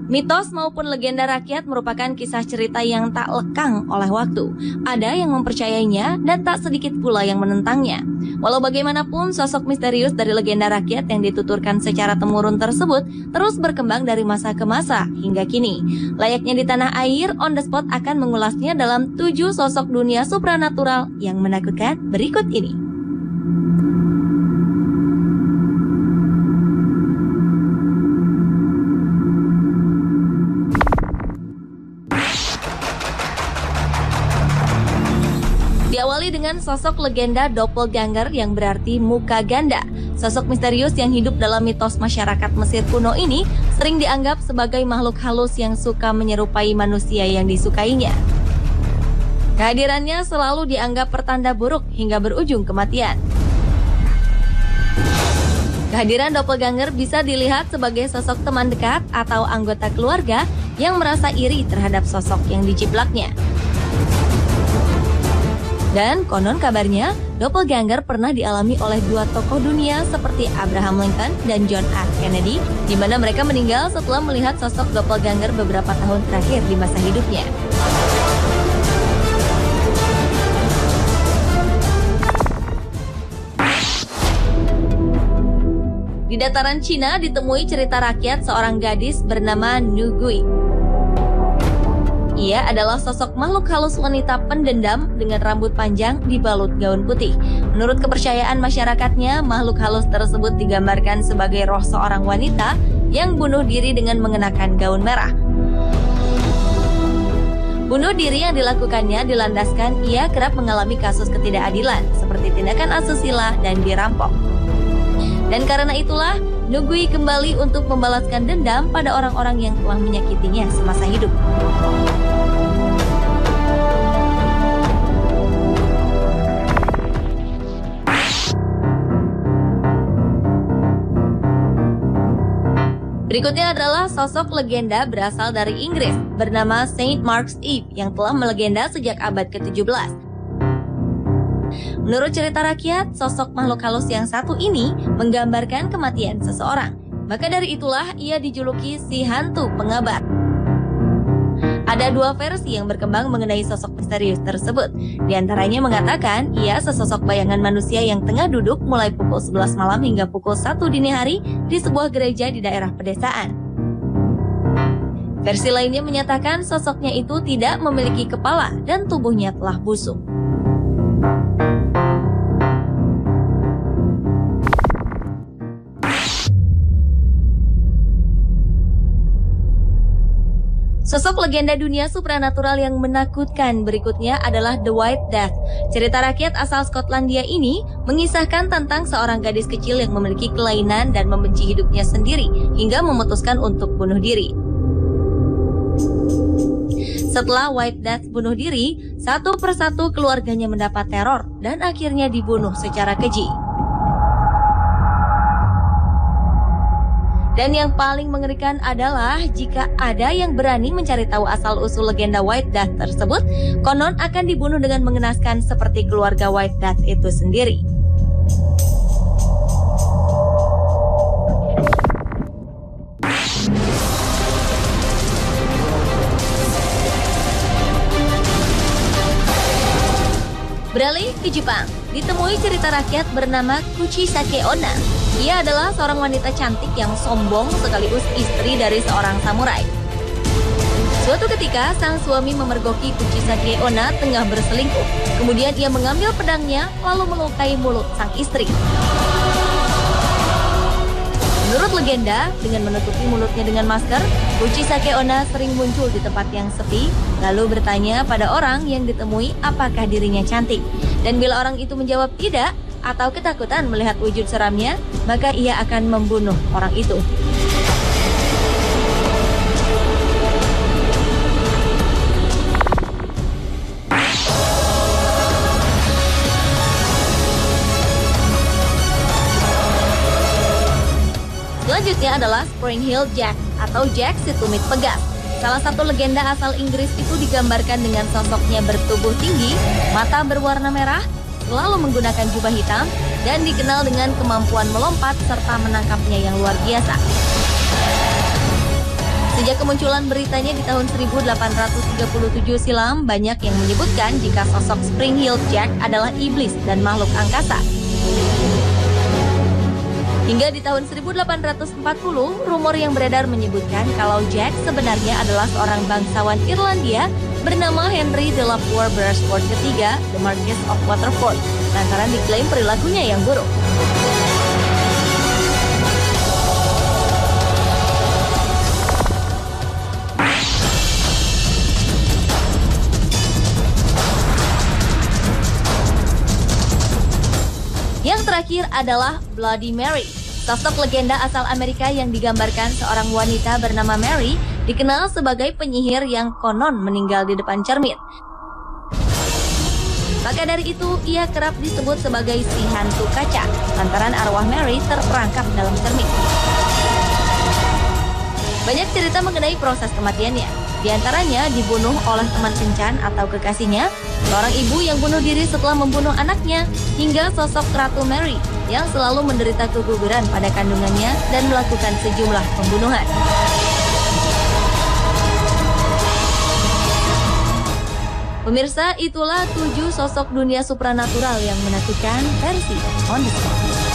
Mitos maupun legenda rakyat merupakan kisah cerita yang tak lekang oleh waktu. Ada yang mempercayainya dan tak sedikit pula yang menentangnya. Walau bagaimanapun, sosok misterius dari legenda rakyat yang dituturkan secara temurun tersebut terus berkembang dari masa ke masa hingga kini. Layaknya di tanah air, On The Spot akan mengulasnya dalam 7 sosok dunia supranatural yang menakutkan berikut ini. Diawali dengan sosok legenda doppelganger yang berarti muka ganda. Sosok misterius yang hidup dalam mitos masyarakat Mesir kuno ini sering dianggap sebagai makhluk halus yang suka menyerupai manusia yang disukainya. Kehadirannya selalu dianggap pertanda buruk hingga berujung kematian. Kehadiran doppelganger bisa dilihat sebagai sosok teman dekat atau anggota keluarga yang merasa iri terhadap sosok yang dijiplaknya. Dan konon kabarnya, doppelganger pernah dialami oleh 2 tokoh dunia seperti Abraham Lincoln dan John F. Kennedy, di mana mereka meninggal setelah melihat sosok doppelganger beberapa tahun terakhir di masa hidupnya. Di dataran Cina ditemui cerita rakyat seorang gadis bernama Nu Gui. Ia adalah sosok makhluk halus wanita pendendam dengan rambut panjang dibalut gaun putih. Menurut kepercayaan masyarakatnya, makhluk halus tersebut digambarkan sebagai roh seorang wanita yang bunuh diri dengan mengenakan gaun merah. Bunuh diri yang dilakukannya dilandaskan ia kerap mengalami kasus ketidakadilan seperti tindakan asusila dan dirampok. Dan karena itulah, Nu Gui kembali untuk membalaskan dendam pada orang-orang yang telah menyakitinya semasa hidup. Berikutnya adalah sosok legenda berasal dari Inggris bernama Saint Mark's Eve yang telah melegenda sejak abad ke-17. Menurut cerita rakyat, sosok makhluk halus yang satu ini menggambarkan kematian seseorang. Maka dari itulah ia dijuluki si hantu pengabar. Ada 2 versi yang berkembang mengenai sosok misterius tersebut. Di antaranya mengatakan ia sesosok bayangan manusia yang tengah duduk mulai pukul 11 malam hingga pukul 1 dini hari di sebuah gereja di daerah pedesaan. Versi lainnya menyatakan sosoknya itu tidak memiliki kepala dan tubuhnya telah busuk. Sosok legenda dunia supranatural yang menakutkan berikutnya adalah The White Death. Cerita rakyat asal Skotlandia ini mengisahkan tentang seorang gadis kecil yang memiliki kelainan dan membenci hidupnya sendiri hingga memutuskan untuk bunuh diri. Setelah White Death bunuh diri, satu persatu keluarganya mendapat teror dan akhirnya dibunuh secara keji. Dan yang paling mengerikan adalah jika ada yang berani mencari tahu asal-usul legenda White Death tersebut, konon akan dibunuh dengan mengenaskan seperti keluarga White Death itu sendiri. Beralih ke Jepang, ditemui cerita rakyat bernama Kuchisake Onna. Ia adalah seorang wanita cantik yang sombong sekaligus istri dari seorang samurai. Suatu ketika, sang suami memergoki Kuchisake Onna tengah berselingkuh. Kemudian ia mengambil pedangnya lalu melukai mulut sang istri. Menurut legenda, dengan menutupi mulutnya dengan masker, Kuchisake Onna sering muncul di tempat yang sepi, lalu bertanya pada orang yang ditemui apakah dirinya cantik. Dan bila orang itu menjawab tidak, atau ketakutan melihat wujud seramnya, maka ia akan membunuh orang itu. Selanjutnya adalah Spring Heel Jack atau Jack si tumit pegas. Salah satu legenda asal Inggris itu digambarkan dengan sosoknya bertubuh tinggi, mata berwarna merah, selalu menggunakan jubah hitam dan dikenal dengan kemampuan melompat serta menangkapnya yang luar biasa. Sejak kemunculan beritanya di tahun 1837 silam, banyak yang menyebutkan jika sosok Spring-Heeled Jack adalah iblis dan makhluk angkasa. Hingga di tahun 1840, rumor yang beredar menyebutkan kalau Jack sebenarnya adalah seorang bangsawan Irlandia bernama Henry de la Poer Beresford III, The Marquis of Waterford, lantaran diklaim perilakunya yang buruk. Yang terakhir adalah Bloody Mary. Sosok legenda asal Amerika yang digambarkan seorang wanita bernama Mary dikenal sebagai penyihir yang konon meninggal di depan cermin. Maka dari itu, ia kerap disebut sebagai si hantu kaca, lantaran arwah Mary terperangkap dalam cermin. Banyak cerita mengenai proses kematiannya. Di antaranya dibunuh oleh teman kencan atau kekasihnya, seorang ibu yang bunuh diri setelah membunuh anaknya, hingga sosok Ratu Mary yang selalu menderita keguguran pada kandungannya dan melakukan sejumlah pembunuhan. Pemirsa, itulah 7 sosok dunia supranatural yang menakutkan versi On The Spot.